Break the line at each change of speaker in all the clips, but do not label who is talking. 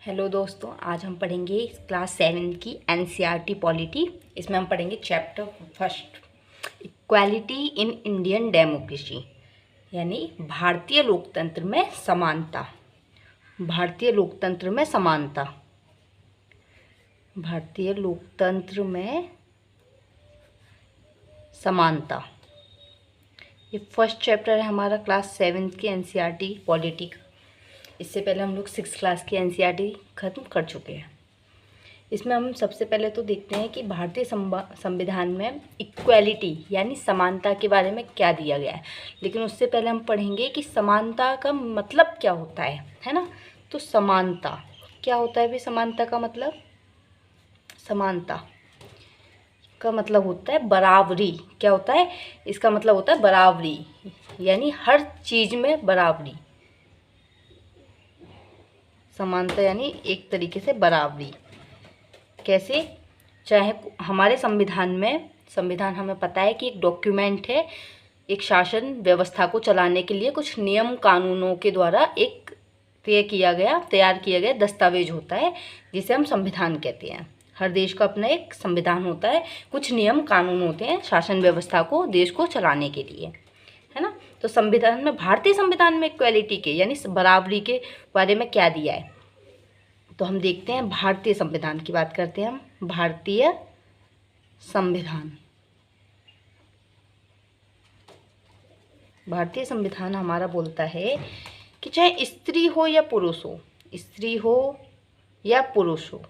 Hello दोस्तों, आज हम पढ़ेंगे क्लास 7 की एनसीईआरटी पॉलिटी। इसमें हम पढ़ेंगे chapter first, equality in Indian democracy, यानी भारतीय लोकतंत्र में समानता। भारतीय लोकतंत्र में समानता। भारतीय लोकतंत्र में समानता, ये फर्स्ट चैप्टर है हमारा क्लास 7 की एनसीईआरटी पॉलिटी का। इससे पहले हम लोग 6th क्लास की एनसीईआरटी ख़त्म कर चुके हैं। इसमें हम सबसे पहले तो देखते हैं कि भारतीय संविधान में इक्वालिटी यानी समानता के बारे में क्या दिया गया है। लेकिन उससे पहले हम पढ़ेंगे कि समानता का मतलब क्या होता है ना। तो समानता क्या होता है भी? समानता का मतलब, समानता का मतलब होता है बराबरी। क्या होता है इसका मतलब? होता है बराबरी, यानी हर चीज़ में बराबरी। समानता यानी एक तरीके से बराबरी। कैसे? चाहे हमारे संविधान में, संविधान हमें पता है कि एक डॉक्यूमेंट है, एक शासन व्यवस्था को चलाने के लिए कुछ नियम कानूनों के द्वारा एक तैयार किया गया दस्तावेज होता है, जिसे हम संविधान कहते हैं। हर देश का अपना एक संविधान होता है, कुछ नियम कानून होते हैं शासन व्यवस्था को, देश को चलाने के लिए, है ना। तो संविधान में, भारतीय संविधान में इक्वालिटी के यानी बराबरी के बारे में क्या दिया है, तो हम देखते हैं। भारतीय संविधान की बात करते हैं हम। भारतीय संविधान, भारतीय संविधान हमारा बोलता है कि चाहे स्त्री हो या पुरुष हो, स्त्री हो या पुरुष हो,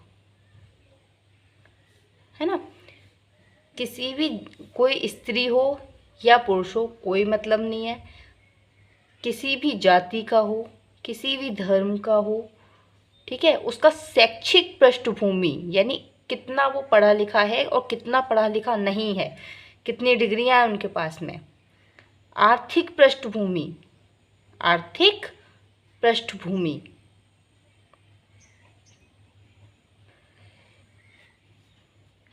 है ना, किसी भी, कोई स्त्री हो या पुरुष हो, कोई मतलब नहीं है। किसी भी जाति का हो, किसी भी धर्म का हो, ठीक है, उसका शैक्षिक पृष्ठभूमि यानी कितना वो पढ़ा लिखा है और कितना पढ़ा लिखा नहीं है, कितनी डिग्रियां हैं उनके पास में। आर्थिक पृष्ठभूमि, आर्थिक पृष्ठभूमि,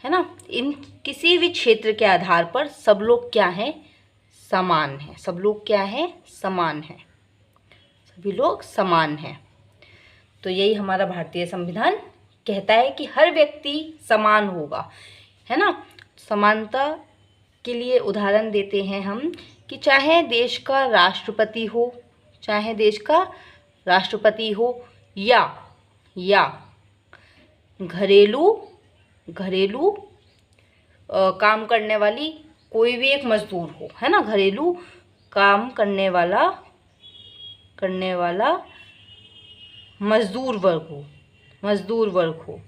है ना। इन किसी भी क्षेत्र के आधार पर सब लोग क्या हैं? समान हैं। सब लोग क्या हैं? समान हैं। सभी लोग समान हैं। तो यही हमारा भारतीय संविधान कहता है कि हर व्यक्ति समान होगा, है ना। समानता के लिए उदाहरण देते हैं हम कि चाहे देश का राष्ट्रपति हो, चाहे देश का राष्ट्रपति हो, या घरेलू काम करने वाली कोई भी एक मजदूर हो, है ना। घरेलू काम करने वाला मजदूर वर्ग हो।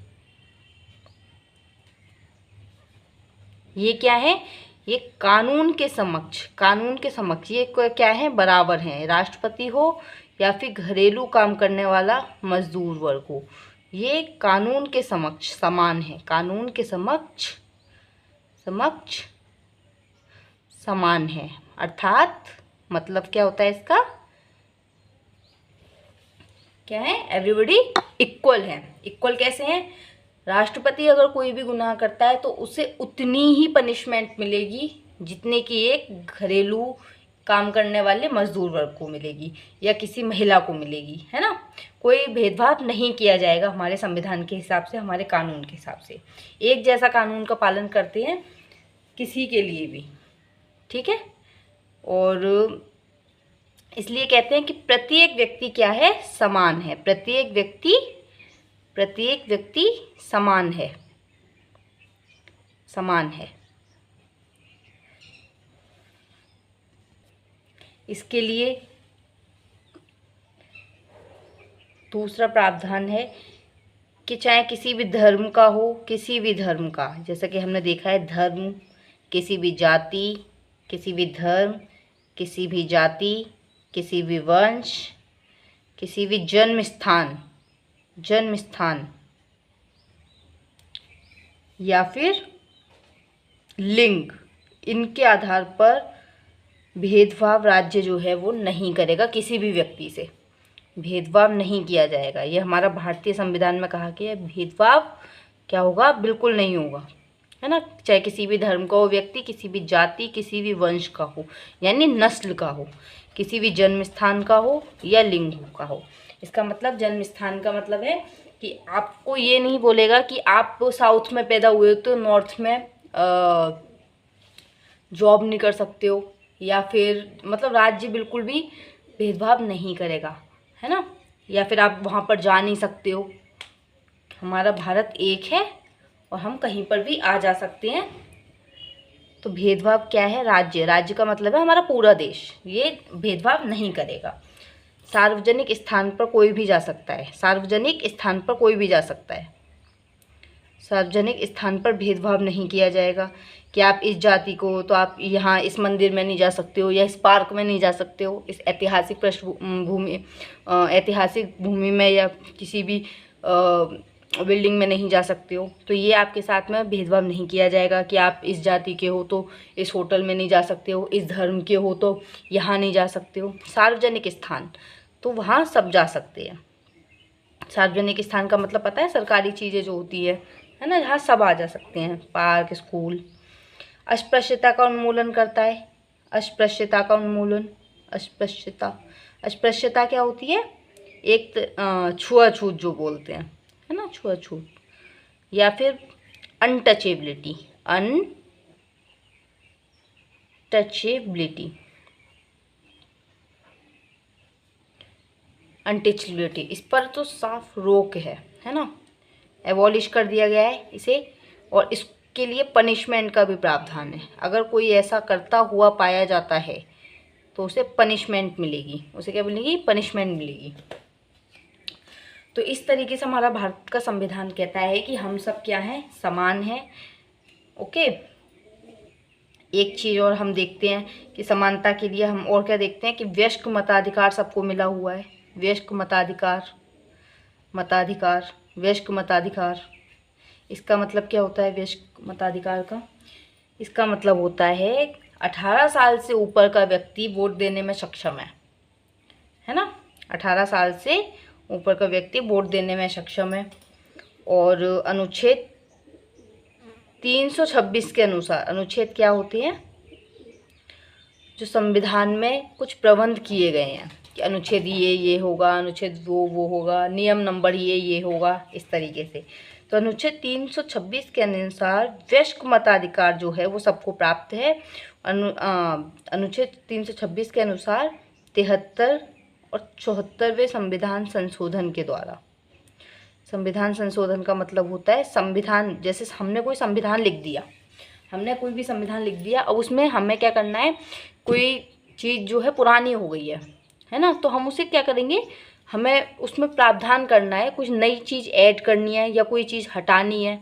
ये क्या है? ये कानून के समक्ष ये क्या है? बराबर हैं। राष्ट्रपति हो या फिर घरेलू काम करने वाला मजदूर वर्ग हो, ये कानून के समक्ष समान है। कानून के समक्ष समान है। अर्थात मतलब क्या होता है इसका? क्या है? एवरीबॉडी इक्वल है। इक्वल कैसे हैं? राष्ट्रपति अगर कोई भी गुनाह करता है तो उसे उतनी ही पनिशमेंट मिलेगी जितने की एक घरेलू काम करने वाले मजदूर वर्ग को मिलेगी या किसी महिला को मिलेगी, है ना। कोई भेदभाव नहीं किया जाएगा हमारे संविधान के हिसाब से, हमारे कानून के हिसाब से। एक जैसा कानून का पालन करते हैं किसी के लिए भी, ठीक है। और इसलिए कहते हैं कि प्रत्येक व्यक्ति क्या है? समान है। प्रत्येक व्यक्ति समान है। इसके लिए दूसरा प्रावधान है कि चाहे किसी भी धर्म का हो, किसी भी धर्म का, जैसा कि हमने देखा है, धर्म, किसी भी जाति, किसी भी धर्म, किसी भी जाति, किसी भी वंश, किसी भी जन्म स्थान या फिर लिंग, इनके आधार पर भेदभाव राज्य जो है वो नहीं करेगा। किसी भी व्यक्ति से भेदभाव नहीं किया जाएगा। ये हमारा भारतीय संविधान में कहा गया है। भेदभाव क्या होगा? बिल्कुल नहीं होगा, है ना। चाहे किसी भी धर्म का हो व्यक्ति, किसी भी जाति, किसी भी वंश का हो यानी नस्ल का हो, किसी भी जन्म स्थान का हो या लिंग का हो। इसका मतलब जन्म स्थान का मतलब है कि आपको ये नहीं बोलेगा कि आप साउथ में पैदा हुए हो तो नॉर्थ में जॉब नहीं कर सकते हो, या फिर मतलब राज्य बिल्कुल भी भेदभाव नहीं करेगा, है ना, या फिर आप वहाँ पर जा नहीं सकते हो। हमारा भारत एक है और हम कहीं पर भी आ जा सकते हैं। तो भेदभाव क्या है? राज्य, राज्य का मतलब है हमारा पूरा देश, ये भेदभाव नहीं करेगा। सार्वजनिक स्थान पर कोई भी जा सकता है, सार्वजनिक स्थान पर कोई भी जा सकता है। सार्वजनिक स्थान पर भेदभाव नहीं किया जाएगा कि आप इस जाति को तो आप यहाँ इस मंदिर में नहीं जा सकते हो, या इस पार्क में नहीं जा सकते हो, इस ऐतिहासिक पृष्ठभूमि ऐतिहासिक भूमि में या किसी भी बिल्डिंग में नहीं जा सकते हो। तो ये आपके साथ में भेदभाव नहीं किया जाएगा कि आप इस जाति के हो तो इस होटल में नहीं जा सकते हो, इस धर्म के हो तो यहाँ नहीं जा सकते हो। सार्वजनिक स्थान तो वहाँ सब जा सकते हैं। सार्वजनिक स्थान का मतलब पता है? सरकारी चीज़ें जो होती है ना, जहाँ सब आ जा सकते हैं, पार्क, स्कूल। अस्पृश्यता का उन्मूलन करता है, अस्पृश्यता का उन्मूलन। अस्पृश्यता, अस्पृश्यता क्या होती है? एक छुआछूत जो बोलते हैं, है ना, छुआछूत। या फिर अनटचेबिलिटी, अनटचेबिलिटी, अनटचेबिलिटी, इस पर तो साफ रोक है ना, एबॉलिश कर दिया गया है इसे। और इसके लिए पनिशमेंट का भी प्रावधान है। अगर कोई ऐसा करता हुआ पाया जाता है तो उसे पनिशमेंट मिलेगी। उसे क्या मिलेगी? पनिशमेंट मिलेगी। तो इस तरीके से हमारा भारत का संविधान कहता है कि हम सब क्या हैं? समान हैं। ओके। एक चीज़ और हम देखते हैं कि समानता के लिए हम और क्या देखते हैं कि वयस्क मताधिकार सबको मिला हुआ है। वयस्क मताधिकार, मताधिकार, वयस्क मताधिकार, इसका मतलब क्या होता है? वयस्क मताधिकार का इसका मतलब होता है 18 साल से ऊपर का व्यक्ति वोट देने में सक्षम है ना। 18 साल से ऊपर का व्यक्ति वोट देने में सक्षम है। और अनुच्छेद 326 के अनुसार, अनुच्छेद क्या होते हैं? जो संविधान में कुछ प्रबंध किए गए हैं कि अनुच्छेद ये होगा, अनुच्छेद वो होगा, नियम नंबर ये होगा, इस तरीके से। तो अनुच्छेद 326 के अनुसार वयस्क मताधिकार जो है वो सबको प्राप्त है। अनुच्छेद 326 के अनुसार 73 और 74वें संविधान संशोधन के द्वारा। संविधान संशोधन का मतलब होता है संविधान, जैसे हमने कोई संविधान लिख दिया, हमने कोई भी संविधान लिख दिया, अब उसमें हमें क्या करना है? कोई चीज़ जो है पुरानी हो गई है ना, तो हम उसे क्या करेंगे? हमें उसमें प्रावधान करना है, कुछ नई चीज़ ऐड करनी है या कोई चीज़ हटानी है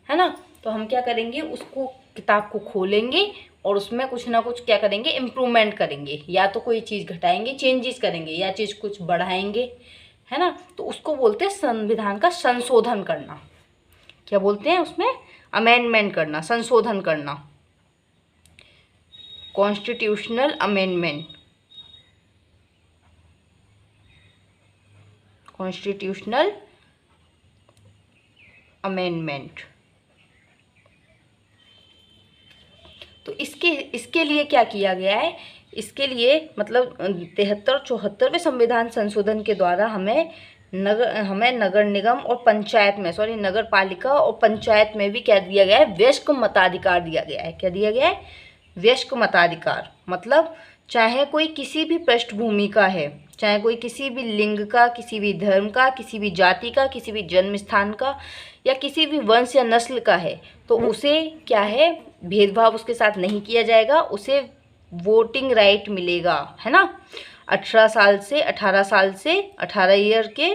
ना। तो हम क्या करेंगे? उसको, किताब को खोलेंगे और उसमें कुछ ना कुछ क्या करेंगे? इम्प्रूवमेंट करेंगे, या तो कोई चीज़ घटाएंगे, चेंजेस करेंगे, या चीज़ कुछ बढ़ाएंगे, है ना। तो उसको बोलते हैं संविधान का संशोधन करना। क्या बोलते हैं उसमें? अमेंडमेंट करना, संशोधन करना, कॉन्स्टिट्यूशनल अमेंडमेंट, कॉन्स्टिट्यूशनल अमेंडमेंट। तो इसके लिए क्या किया गया है? इसके लिए मतलब 73 और 74वें संविधान संशोधन के द्वारा हमें नगर निगम और पंचायत में, नगर पालिका और पंचायत में भी क्या दिया गया है? वयस्क मताधिकार दिया गया है। क्या दिया गया है? वयस्क मताधिकार। मतलब चाहे कोई किसी भी पृष्ठभूमि का है, चाहे कोई किसी भी लिंग का, किसी भी धर्म का, किसी भी जाति का, किसी भी जन्म स्थान का, या किसी भी वंश या नस्ल का है, तो उसे क्या है? भेदभाव उसके साथ नहीं किया जाएगा, उसे वोटिंग राइट मिलेगा, है ना। 18 साल से 18 ईयर के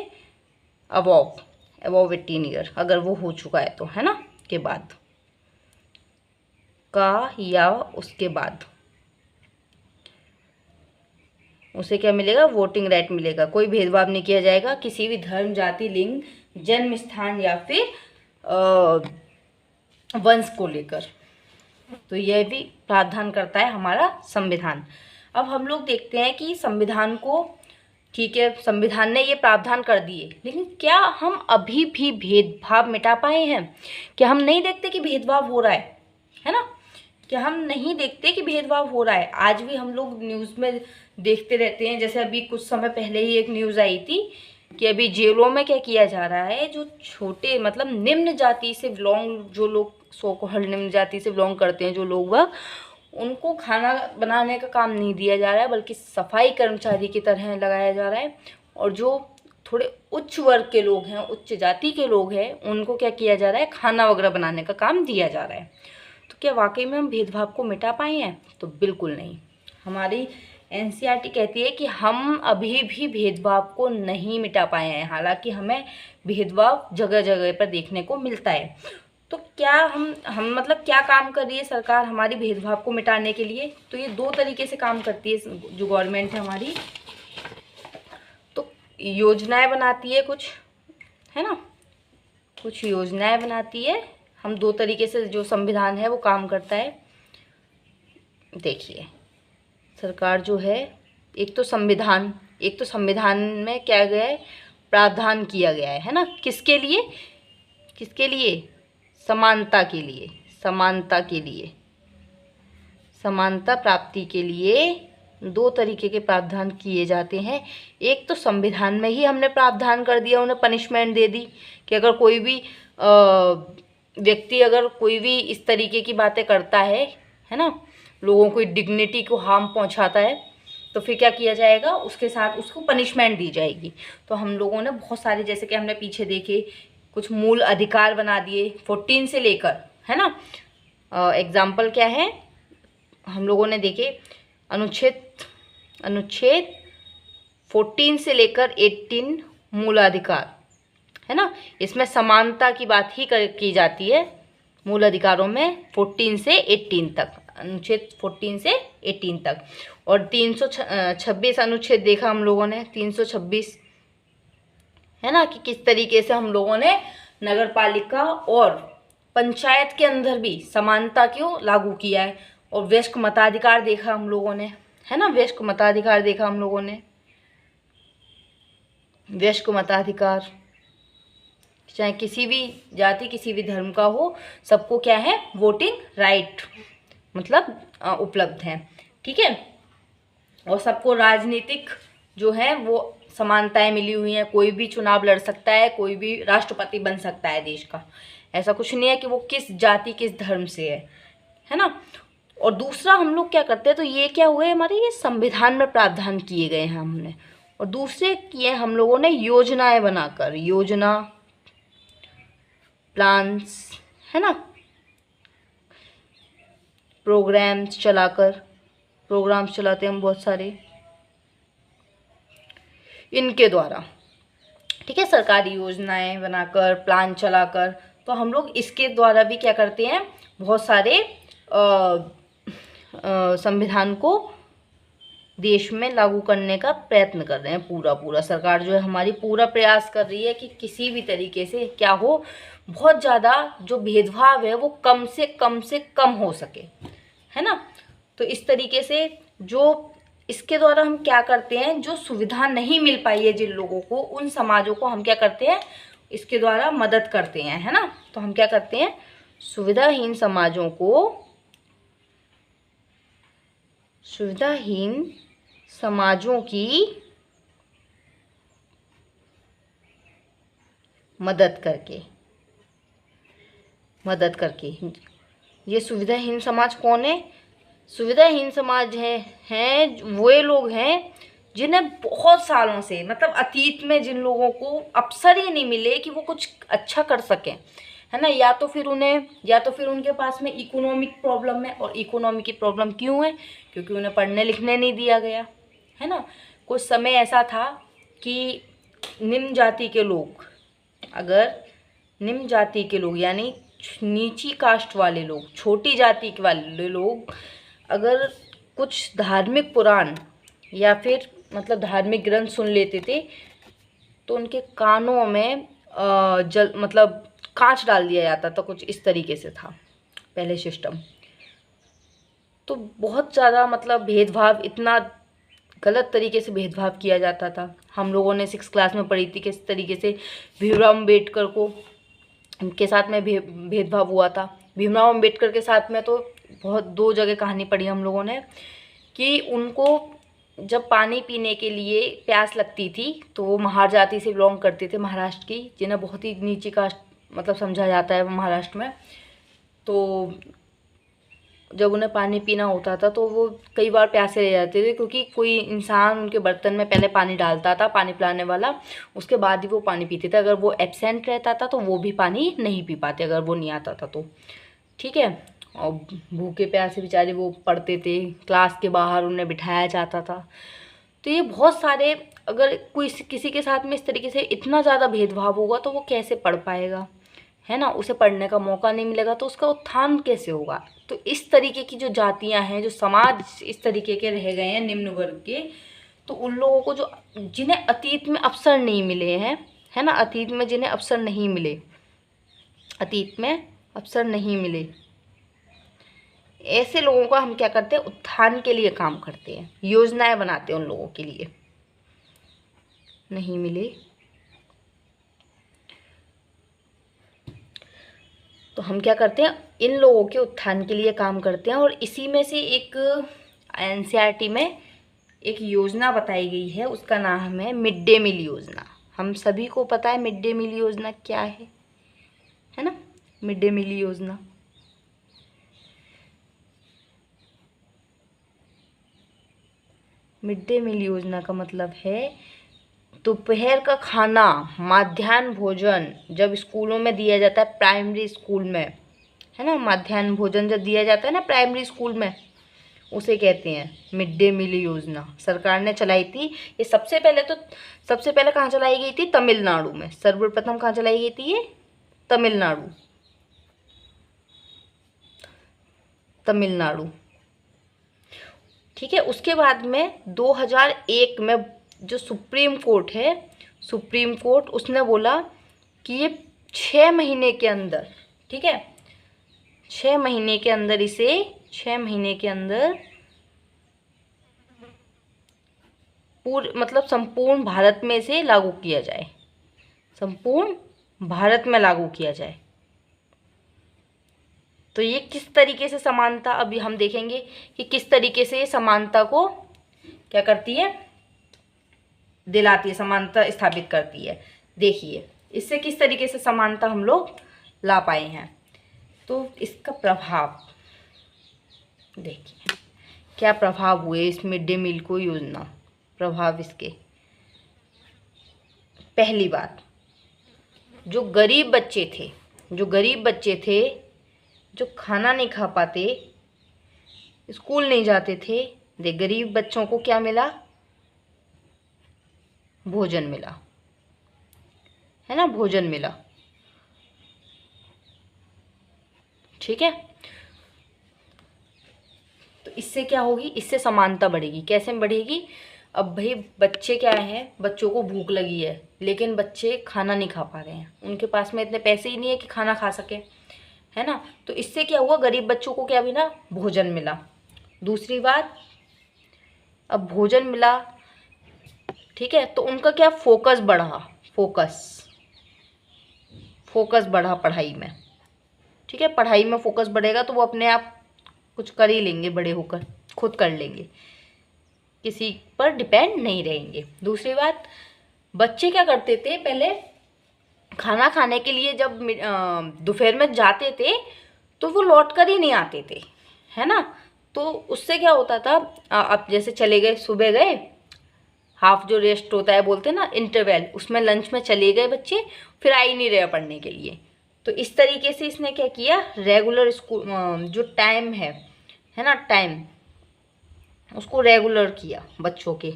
अबव 18 ईयर अगर वो हो चुका है तो, है ना, के बाद का या उसके बाद उसे क्या मिलेगा? वोटिंग राइट मिलेगा। कोई भेदभाव नहीं किया जाएगा किसी भी धर्म, जाति, लिंग, जन्म स्थान या फिर वंश को लेकर। तो यह भी प्रावधान करता है हमारा संविधान। अब हम लोग देखते हैं कि संविधान को, ठीक है, संविधान ने ये प्रावधान कर दिए, लेकिन क्या हम अभी भी भेदभाव मिटा पाए हैं? क्या हम नहीं देखते कि भेदभाव हो रहा है ना? क्या हम नहीं देखते कि भेदभाव हो रहा है? आज भी हम लोग न्यूज़ में देखते रहते हैं। जैसे अभी कुछ समय पहले ही एक न्यूज़ आई थी कि अभी जेलों में क्या किया जा रहा है, जो छोटे मतलब निम्न जाति से बिलोंग, जो लोग सो कॉल्ड निम्न जाति से बिलोंग करते हैं जो लोग, वह उनको खाना बनाने का काम नहीं दिया जा रहा है, बल्कि सफाई कर्मचारी की तरह लगाया जा रहा है। और जो थोड़े उच्च वर्ग के लोग हैं, उच्च जाति के लोग हैं, उनको क्या किया जा रहा है, खाना वगैरह बनाने का काम दिया जा रहा है। तो क्या वाकई में हम भेदभाव को मिटा पाए हैं? तो बिल्कुल नहीं। हमारी एनसीईआरटी कहती है कि हम अभी भी भेदभाव को नहीं मिटा पाए हैं, हालांकि हमें भेदभाव जगह जगह पर देखने को मिलता है। तो क्या हम मतलब क्या काम कर रही है सरकार हमारी भेदभाव को मिटाने के लिए? तो ये दो तरीके से काम करती है जो गवर्नमेंट है हमारी। तो योजनाएं बनाती है कुछ, है ना, कुछ योजनाएं बनाती है। हम दो तरीके से जो संविधान है वो काम करता है। देखिए, सरकार जो है, एक तो संविधान में क्या गया है, प्रावधान किया गया है ना, किसके लिए, किसके लिए, समानता के लिए, समानता प्राप्ति के लिए दो तरीके के प्रावधान किए जाते हैं। एक तो संविधान में ही हमने प्रावधान कर दिया, उन्हें पनिशमेंट दे दी कि अगर कोई भी व्यक्ति अगर कोई भी इस तरीके की बातें करता है ना, लोगों को डिग्निटी को हार्म पहुंचाता है, तो फिर क्या किया जाएगा, उसके साथ उसको पनिशमेंट दी जाएगी। तो हम लोगों ने बहुत सारे, जैसे कि हमने पीछे देखे, कुछ मूल अधिकार बना दिए 14 से लेकर, है ना। एग्जाम्पल क्या है, हम लोगों ने देखे अनुच्छेद 14 से लेकर 18 मूल अधिकार, है ना। इसमें समानता की बात ही की जाती है मूल अधिकारों में, 14 से 18 तक, अनुच्छेद 14 से 18 तक। और 326 अनुच्छेद देखा हम लोगों ने, 326, है ना, कि किस तरीके से हम लोगों ने नगर पालिका और पंचायत के अंदर भी समानता को लागू किया है। और वयस्क मताधिकार देखा हम लोगों ने, है ना, वयस्क मताधिकार देखा हम लोगों ने, वयस्क मताधिकार चाहे किसी भी जाति किसी भी धर्म का हो, सबको क्या है, वोटिंग राइट मतलब उपलब्ध है, ठीक है। और सबको राजनीतिक जो है वो समानताएं मिली हुई हैं, कोई भी चुनाव लड़ सकता है, कोई भी राष्ट्रपति बन सकता है देश का, ऐसा कुछ नहीं है कि वो किस जाति किस धर्म से है ना। और दूसरा हम लोग क्या करते हैं, तो ये क्या हुए हमारे, ये संविधान में प्रावधान किए गए हैं हमने। और दूसरे किए हम लोगों ने योजनाएं बनाकर, योजना प्लान्स, है ना, प्रोग्राम्स चलाते हैं हम बहुत सारे इनके द्वारा, ठीक है, सरकारी योजनाएं बनाकर, प्लान चलाकर। तो हम लोग इसके द्वारा भी क्या करते हैं, बहुत सारे संविधान को देश में लागू करने का प्रयत्न कर रहे हैं। पूरा सरकार जो है हमारी पूरा प्रयास कर रही है कि किसी भी तरीके से क्या हो, बहुत ज़्यादा जो भेदभाव है वो कम से कम हो सके, है ना। तो इस तरीके से जो इसके द्वारा हम क्या करते हैं, जो सुविधा नहीं मिल पाई है जिन लोगों को, उन समाजों को हम क्या करते हैं, इसके द्वारा मदद करते हैं, है ना। तो हम क्या करते हैं, सुविधाहीन समाजों की मदद करके ये सुविधाहीन समाज कौन है, सुविधाहीन समाज हैं वो लोग हैं जिन्हें बहुत सालों से, मतलब अतीत में जिन लोगों को अवसर ही नहीं मिले कि वो कुछ अच्छा कर सकें, है ना। या तो फिर उनके पास में इकोनॉमिक प्रॉब्लम है। और इकोनॉमिक की प्रॉब्लम क्यों है, क्योंकि उन्हें पढ़ने लिखने नहीं दिया गया, है ना। कुछ समय ऐसा था कि निम्न जाति के लोग यानी नीची कास्ट वाले लोग, छोटी जाति वाले लोग अगर कुछ धार्मिक पुराण या फिर मतलब धार्मिक ग्रंथ सुन लेते थे तो उनके कानों में मतलब कांच डाल दिया जाता था, कुछ इस तरीके से था पहले सिस्टम। तो बहुत ज़्यादा मतलब भेदभाव, इतना गलत तरीके से भेदभाव किया जाता था। हम लोगों ने 6th क्लास में पढ़ी थी किस तरीके से भीमराव अम्बेडकर के साथ में भेदभाव हुआ था। भीमराव अम्बेडकर के साथ में तो बहुत 2 जगह कहानी पढ़ी हम लोगों ने कि उनको जब पानी पीने के लिए प्यास लगती थी तो वो महार जाति से बिलोंग करते थे, महाराष्ट्र की, जिन्हें बहुत ही नीची कास्ट मतलब समझा जाता है महाराष्ट्र में। तो जब उन्हें पानी पीना होता था तो वो कई बार प्यासे रह जाते थे, क्योंकि कोई इंसान उनके बर्तन में पहले पानी डालता था, पानी पिलाने वाला, उसके बाद ही वो पानी पीते थे। अगर वो एब्सेंट रहता था तो वो भी पानी नहीं पी पाते, अगर वो नहीं आता था तो। ठीक है। और भूखे प्यासे बेचारे वो पढ़ते थे, क्लास के बाहर उन्हें बिठाया जाता था। तो ये बहुत सारे, अगर कोई किसी के साथ में इस तरीके से इतना ज़्यादा भेदभाव होगा तो वो कैसे पढ़ पाएगा, है ना। उसे पढ़ने का मौका नहीं मिलेगा तो उसका उत्थान कैसे होगा। तो इस तरीके की जो जातियां हैं, जो समाज इस तरीके के रह गए हैं निम्न वर्ग के, तो उन लोगों को जो जिन्हें अतीत में अवसर नहीं मिले हैं, है ना, अतीत में जिन्हें अवसर नहीं मिले, अतीत में अवसर नहीं मिले, ऐसे लोगों का हम क्या करते हैं, उत्थान के लिए काम करते हैं, योजनाएं बनाते हैं उन लोगों के लिए। नहीं मिले तो हम क्या करते हैं, इन लोगों के उत्थान के लिए काम करते हैं। और इसी में से एक एनसीईआरटी में एक योजना बताई गई है, उसका नाम है मिड डे मील योजना। हम सभी को पता है मिड डे मील योजना क्या है ना। मिड डे मील योजना, मिड डे मील योजना का मतलब है दोपहर का खाना, मध्याह्न भोजन जब स्कूलों में दिया जाता है, प्राइमरी स्कूल में, है ना, मध्याह्न भोजन जब दिया जाता है ना प्राइमरी स्कूल में, उसे कहते हैं मिड डे मील योजना। सरकार ने चलाई थी ये। सबसे पहले कहाँ चलाई गई थी, तमिलनाडु में। सर्वप्रथम कहाँ चलाई गई थी ये, तमिलनाडु। ठीक है। उसके बाद में 2001 में जो सुप्रीम कोर्ट है, सुप्रीम कोर्ट उसने बोला कि ये 6 महीने के अंदर, ठीक है, 6 महीने के अंदर इसे 6 महीने के अंदर मतलब संपूर्ण भारत में इसे लागू किया जाए, संपूर्ण भारत में लागू किया जाए। तो ये किस तरीके से समानता, अभी हम देखेंगे कि किस तरीके से ये समानता को क्या करती है, दिलाती है, समानता स्थापित करती है। देखिए इससे किस तरीके से समानता हम लोग ला पाए हैं। तो इसका प्रभाव देखिए, क्या प्रभाव हुए इस मिड डे मील को योजना, प्रभाव इसके। पहली बात, जो गरीब बच्चे थे, जो खाना नहीं खा पाते, स्कूल नहीं जाते थे, गरीब बच्चों को क्या मिला, भोजन मिला, है ना, भोजन मिला। ठीक है। तो इससे क्या होगी, इससे समानता बढ़ेगी। कैसे बढ़ेगी, अब भाई बच्चे क्या हैं, बच्चों को भूख लगी है लेकिन बच्चे खाना नहीं खा पा रहे हैं, उनके पास में इतने पैसे ही नहीं है कि खाना खा सके, है ना। तो इससे क्या हुआ, गरीब बच्चों को क्या मिला, भोजन मिला। दूसरी बात, अब भोजन मिला, ठीक है, तो उनका क्या फोकस बढ़ा, फोकस बढ़ा पढ़ाई में। ठीक है, पढ़ाई में फोकस बढ़ेगा तो वो अपने आप कुछ कर ही लेंगे, बड़े होकर खुद कर लेंगे, किसी पर डिपेंड नहीं रहेंगे। दूसरी बात, बच्चे क्या करते थे, पहले खाना खाने के लिए जब दोपहर में जाते थे तो वो लौट कर ही नहीं आते थे, है ना। तो उससे क्या होता था, अब जैसे चले गए, सुबह गए, हाफ जो रेस्ट होता है बोलते हैं ना, इंटरवल, उसमें लंच में चले गए बच्चे, फिर आ ही नहीं रहे पढ़ने के लिए। तो इस तरीके से इसने क्या किया, रेगुलर स्कूल जो टाइम है ना, टाइम, उसको रेगुलर किया, बच्चों के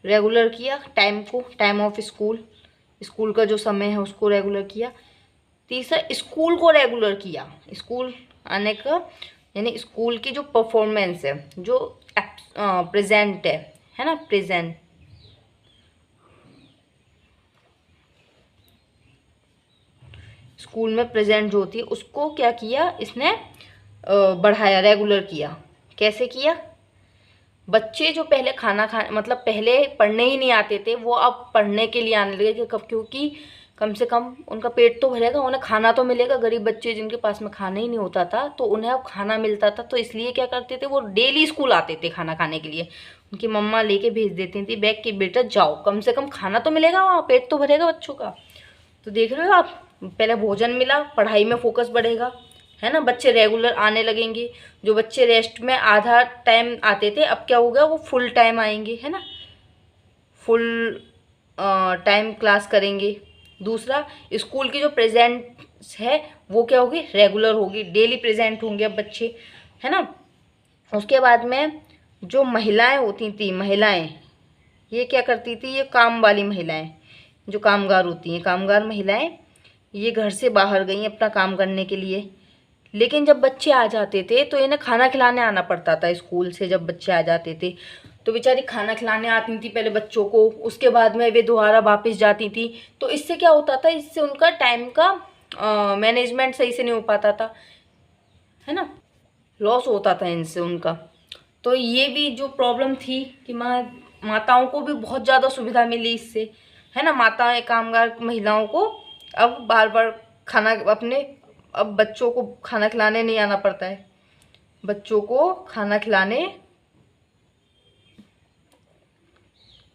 रेगुलर किया टाइम को, टाइम ऑफ स्कूल का जो समय है उसको रेगुलर किया। तीसरा, स्कूल को रेगुलर किया, स्कूल आने का, यानी स्कूल की जो परफॉर्मेंस है, जो प्रेजेंट है ना, प्रेजेंट, स्कूल में प्रेजेंट जो होती है उसको क्या किया इसने, बढ़ाया, रेगुलर किया। कैसे किया, बच्चे जो पहले खाना खा मतलब पहले पढ़ने ही नहीं आते थे, वो अब पढ़ने के लिए आने लगे, क्योंकि कम से कम उनका पेट तो भरेगा, उन्हें खाना तो मिलेगा। गरीब बच्चे जिनके पास में खाना ही नहीं होता था तो उन्हें अब खाना मिलता था, तो इसलिए क्या करते थे, वो डेली स्कूल आते थे खाना खाने के लिए। उनकी मम्मा लेके भेज देती थी बैग कि बेटा जाओ, कम से कम खाना तो मिलेगा, वहाँ पेट तो भरेगा बच्चों का। तो देख रहे हो आप, पहले भोजन मिला, पढ़ाई में फोकस बढ़ेगा, है ना, बच्चे रेगुलर आने लगेंगे। जो बच्चे रेस्ट में आधा टाइम आते थे, अब क्या हो गया, वो फुल टाइम आएंगे, है ना, फुल टाइम क्लास करेंगे। दूसरा, स्कूल की जो प्रेजेंस है वो क्या होगी, रेगुलर होगी, डेली प्रेजेंट होंगे अब बच्चे, है ना। उसके बाद में जो महिलाएं होती थी, महिलाएं ये क्या करती थी, ये काम वाली महिलाएं, जो कामगार होती हैं, कामगार महिलाएं, ये घर से बाहर गई अपना काम करने के लिए। लेकिन जब बच्चे आ जाते थे तो इन्हें खाना खिलाने आना पड़ता था स्कूल से। जब बच्चे आ जाते थे तो बेचारी खाना खिलाने आती थी पहले बच्चों को, उसके बाद में वे दोबारा वापस जाती थी। तो इससे क्या होता था, इससे उनका टाइम का मैनेजमेंट सही से नहीं हो पाता था, है ना, लॉस होता था इनसे उनका। तो ये भी जो प्रॉब्लम थी कि माताओं को भी बहुत ज़्यादा सुविधा मिली इससे, है ना। माताएं, कामगार महिलाओं को अब बार बार खाना अपने, अब बच्चों को खाना खिलाने नहीं आना पड़ता है, बच्चों को खाना खिलाने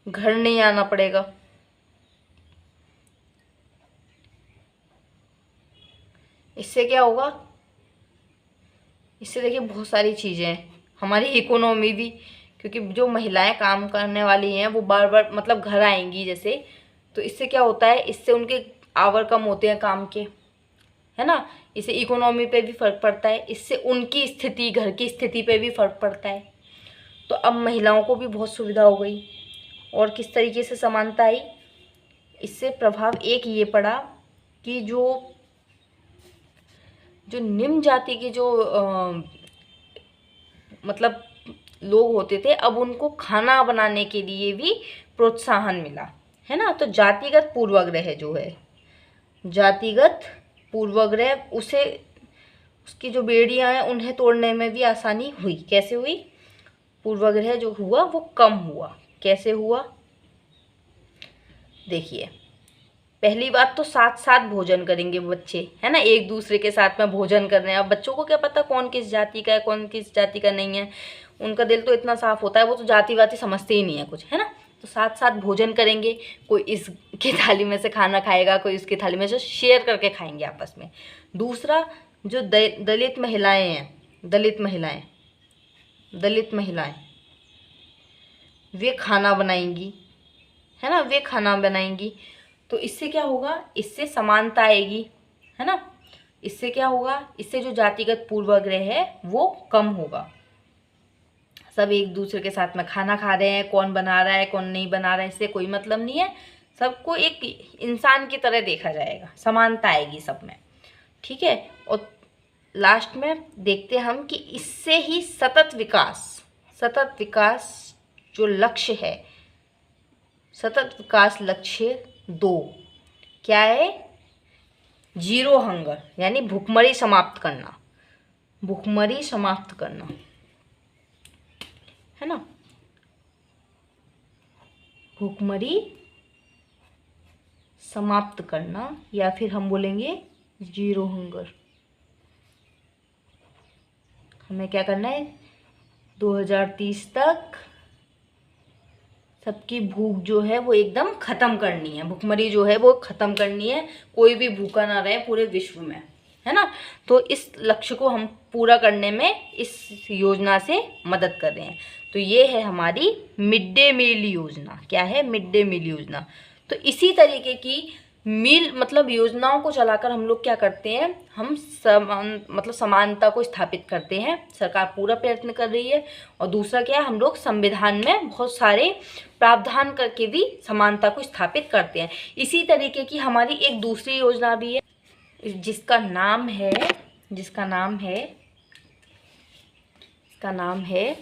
घर नहीं आना पड़ेगा। इससे क्या होगा, इससे देखिए बहुत सारी चीज़ें हैं, हमारी इकोनॉमी भी, क्योंकि जो महिलाएं काम करने वाली हैं वो बार बार मतलब घर आएंगी जैसे, तो इससे क्या होता है, इससे उनके आवर कम होते हैं काम के, है ना। इससे इकोनॉमी पे भी फर्क पड़ता है, इससे उनकी स्थिति, घर की स्थिति पे भी फर्क पड़ता है। तो अब महिलाओं को भी बहुत सुविधा हो गई। और किस तरीके से समानता आई, इससे प्रभाव एक ये पड़ा कि जो निम्न जाति के जो मतलब लोग होते थे, अब उनको खाना बनाने के लिए भी प्रोत्साहन मिला, है ना। तो जातिगत पूर्वाग्रह जो है, जातिगत पूर्वाग्रह, उसे, उसकी जो बेड़ियां हैं उन्हें तोड़ने में भी आसानी हुई। कैसे हुई, पूर्वाग्रह जो हुआ वो कम हुआ। कैसे हुआ, देखिए, पहली बात तो साथ साथ भोजन करेंगे बच्चे, है ना, एक दूसरे के साथ में भोजन कर रहे हैं। अब बच्चों को क्या पता कौन किस जाति का है, कौन किस जाति का नहीं है, उनका दिल तो इतना साफ होता है, वो तो जाति वाति समझते ही नहीं है कुछ, है ना। तो साथ साथ भोजन करेंगे, कोई इसकी थाली में से खाना खाएगा, कोई इसकी थाली में से, शेयर करके खाएंगे आपस में। दूसरा, जो दलित महिलाएं हैं, दलित महिलाएं वे खाना बनाएंगी, है ना, वे खाना बनाएंगी। तो इससे क्या होगा, इससे समानता आएगी, है ना। इससे क्या होगा, इससे जो जातिगत पूर्वाग्रह है वो कम होगा। सब एक दूसरे के साथ में खाना खा रहे हैं, कौन बना रहा है कौन नहीं बना रहा है इससे कोई मतलब नहीं है, सबको एक इंसान की तरह देखा जाएगा, समानता आएगी सब में, ठीक है। और लास्ट में देखते हैं हम कि इससे ही सतत विकास जो लक्ष्य है, सतत विकास लक्ष्य 2 क्या है, जीरो हंगर, यानी भूखमरी समाप्त करना, भूखमरी समाप्त करना, है ना, भूखमरी समाप्त करना, या फिर हम बोलेंगे जीरो हंगर। हमें क्या करना है, 2030 तक सबकी भूख जो है वो एकदम ख़त्म करनी है, भूखमरी जो है वो ख़त्म करनी है, कोई भी भूखा ना रहे पूरे विश्व में, है ना। तो इस लक्ष्य को हम पूरा करने में इस योजना से मदद कर रहे हैं। तो ये है हमारी मिड डे मील योजना। क्या है, मिड डे मील योजना। तो इसी तरीके की मील मतलब योजनाओं को चलाकर हम लोग क्या करते हैं, हम समानता को स्थापित करते हैं। सरकार पूरा प्रयत्न कर रही है। और दूसरा क्या है, हम लोग संविधान में बहुत सारे प्रावधान करके भी समानता को स्थापित करते हैं। इसी तरीके की हमारी एक दूसरी योजना भी है, जिसका नाम है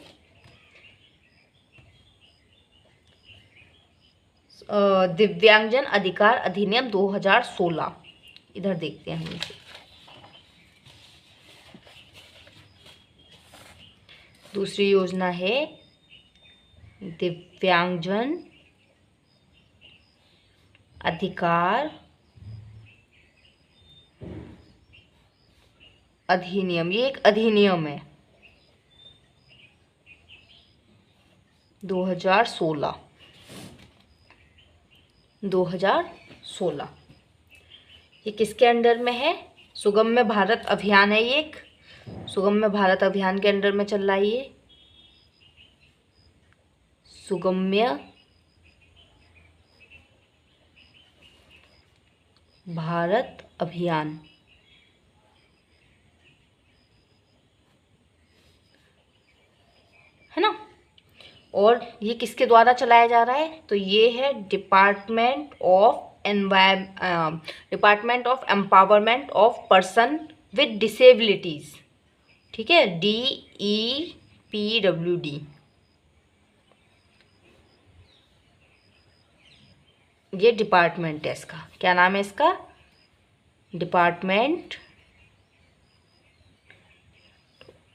दिव्यांगजन अधिकार अधिनियम 2016। इधर देखते हैं हम इसे। दूसरी योजना है दिव्यांगजन अधिकार अधिनियम, ये एक अधिनियम है 2016। ये किसके अंडर में है? सुगम्य भारत अभियान है ये एक, सुगम्य भारत अभियान के अंडर में चल रहा है ये, सुगम्य भारत अभियान। है ना? और ये किसके द्वारा चलाया जा रहा है? तो ये है department of empowerment of person with disabilities. ठीक है, DEPWD। ये डिपार्टमेंट है इसका। क्या नाम है इसका? Department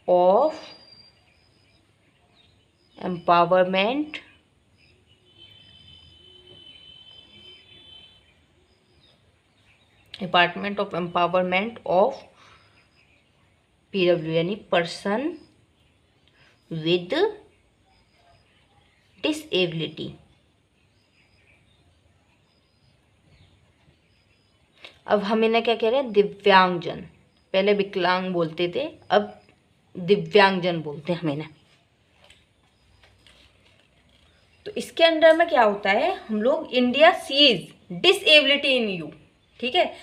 of empowerment of PW, यानी पर्सन विद डिसेबिलिटी। अब हम इन्हें क्या कह रहे हैं? दिव्यांगजन। पहले विकलांग बोलते थे, अब दिव्यांगजन बोलते हैं हम इन्हें। तो इसके अंदर में क्या होता है? हम लोग India sees disability in you. ठीक है,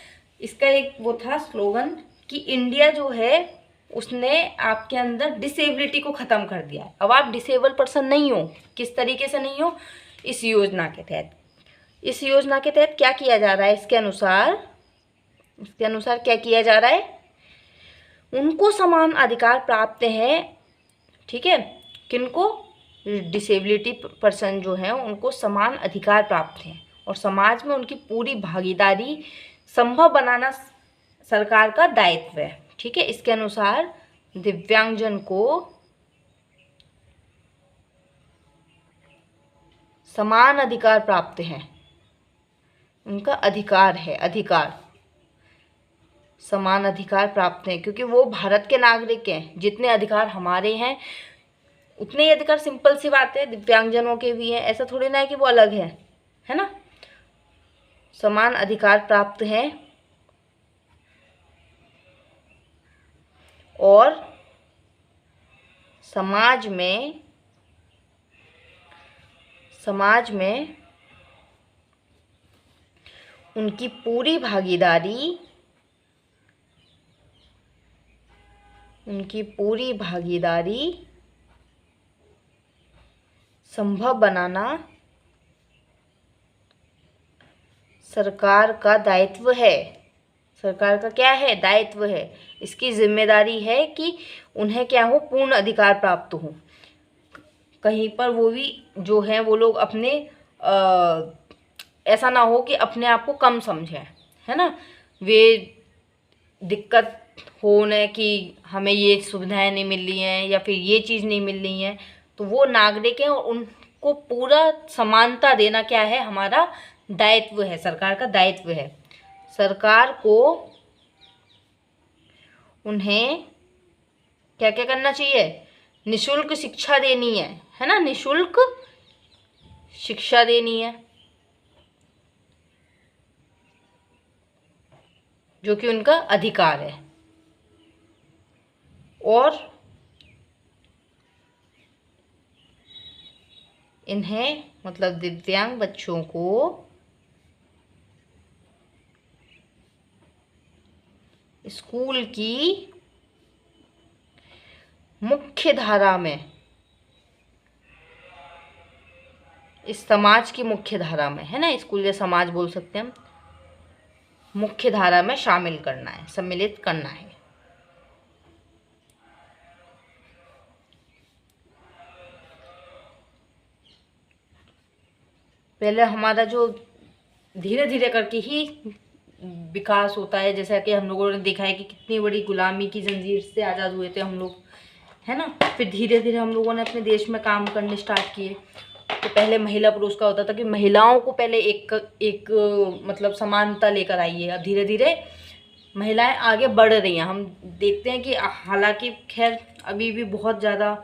इसका एक वो था स्लोगन कि इंडिया जो है उसने आपके अंदर डिसेबिलिटी को ख़त्म कर दिया। अब आप डिसेबल पर्सन नहीं हो। किस तरीके से नहीं हो? इस योजना के तहत। इस योजना के तहत क्या किया जा रहा है? इसके अनुसार क्या किया जा रहा है? उनको समान अधिकार प्राप्त हैं। ठीक है, किनको? डिसेबिलिटी पर्सन जो हैं उनको समान अधिकार प्राप्त हैं और समाज में उनकी पूरी भागीदारी संभव बनाना सरकार का दायित्व है। ठीक है, इसके अनुसार दिव्यांगजन को समान अधिकार प्राप्त हैं। उनका अधिकार है, समान अधिकार प्राप्त हैं, क्योंकि वो भारत के नागरिक हैं। जितने अधिकार हमारे हैं उतने ही अधिकार, सिंपल सी बात है, दिव्यांगजनों के भी हैं। ऐसा थोड़ी ना है कि वो अलग है ना? समान अधिकार प्राप्त हैं और समाज में उनकी पूरी भागीदारी संभव बनाना सरकार का दायित्व है। सरकार का क्या है? दायित्व है। इसकी जिम्मेदारी है कि उन्हें क्या हो? पूर्ण अधिकार प्राप्त हो। कहीं पर वो भी जो है वो लोग अपने ऐसा ना हो कि अपने आप को कम समझें, है ना? वे दिक्कत हो न कि हमें ये सुविधाएं नहीं मिल रही हैं या फिर ये चीज़ नहीं मिल रही हैं। तो वो नागरिक हैं और उनको पूरा समानता देना क्या है? हमारा दायित्व है, सरकार का दायित्व है। सरकार को उन्हें क्या क्या करना चाहिए? निःशुल्क शिक्षा देनी है ना? निःशुल्क शिक्षा देनी है, जो कि उनका अधिकार है। और इन्हें मतलब दिव्यांग बच्चों को स्कूल की मुख्य धारा में, इस समाज की मुख्य धारा में, है ना? स्कूल या समाज बोल सकते हैं हम, मुख्य धारा में शामिल करना है, सम्मिलित करना है। पहले हमारा जो धीरे धीरे करके ही विकास होता है, जैसा कि हम लोगों ने देखा है कि कितनी बड़ी गुलामी की जंजीर से आज़ाद हुए थे हम लोग, है ना? फिर धीरे धीरे हम लोगों ने अपने देश में काम करने स्टार्ट किए। तो पहले महिला पुरुष का होता था कि महिलाओं को पहले एक मतलब समानता लेकर आई है। अब धीरे धीरे महिलाएं आगे बढ़ रही हैं। हम देखते हैं कि हालांकि खैर अभी भी बहुत ज़्यादा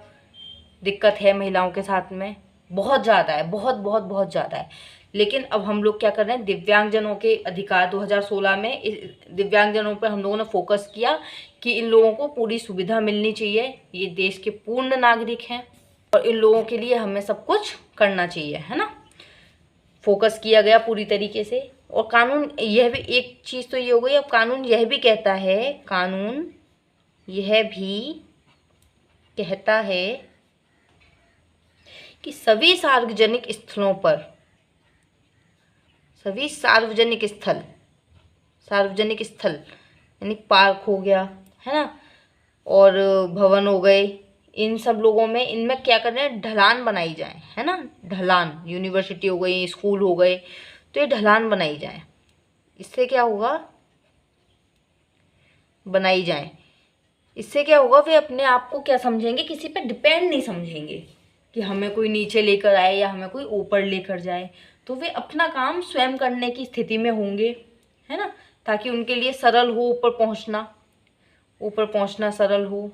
दिक्कत है महिलाओं के साथ में, बहुत ज़्यादा है, बहुत बहुत बहुत ज़्यादा है। लेकिन अब हम लोग क्या कर रहे हैं, दिव्यांगजनों के अधिकार 2016 में दिव्यांगजनों पर हम लोगों ने फोकस किया कि इन लोगों को पूरी सुविधा मिलनी चाहिए, ये देश के पूर्ण नागरिक हैं और इन लोगों के लिए हमें सब कुछ करना चाहिए, है ना। फोकस किया गया पूरी तरीके से। और कानून यह भी एक चीज़ तो ये हो गई, अब कानून यह भी कहता है, कानून यह भी कहता है कि सभी सार्वजनिक स्थलों पर, सभी सार्वजनिक स्थल यानी पार्क हो गया, है ना, और भवन हो गए, इन सब लोगों में, इनमें क्या करना है, ढलान बनाई जाए, है ना। ढलान, यूनिवर्सिटी हो गई, स्कूल हो गए, तो ये ढलान बनाई जाए। इससे क्या होगा, बनाई जाए, इससे क्या होगा, वे अपने आप को क्या समझेंगे, किसी पे डिपेंड नहीं समझेंगे कि हमें कोई नीचे लेकर आए या हमें कोई ऊपर लेकर जाए। तो वे अपना काम स्वयं करने की स्थिति में होंगे, है ना, ताकि उनके लिए सरल हो ऊपर पहुंचना सरल हो,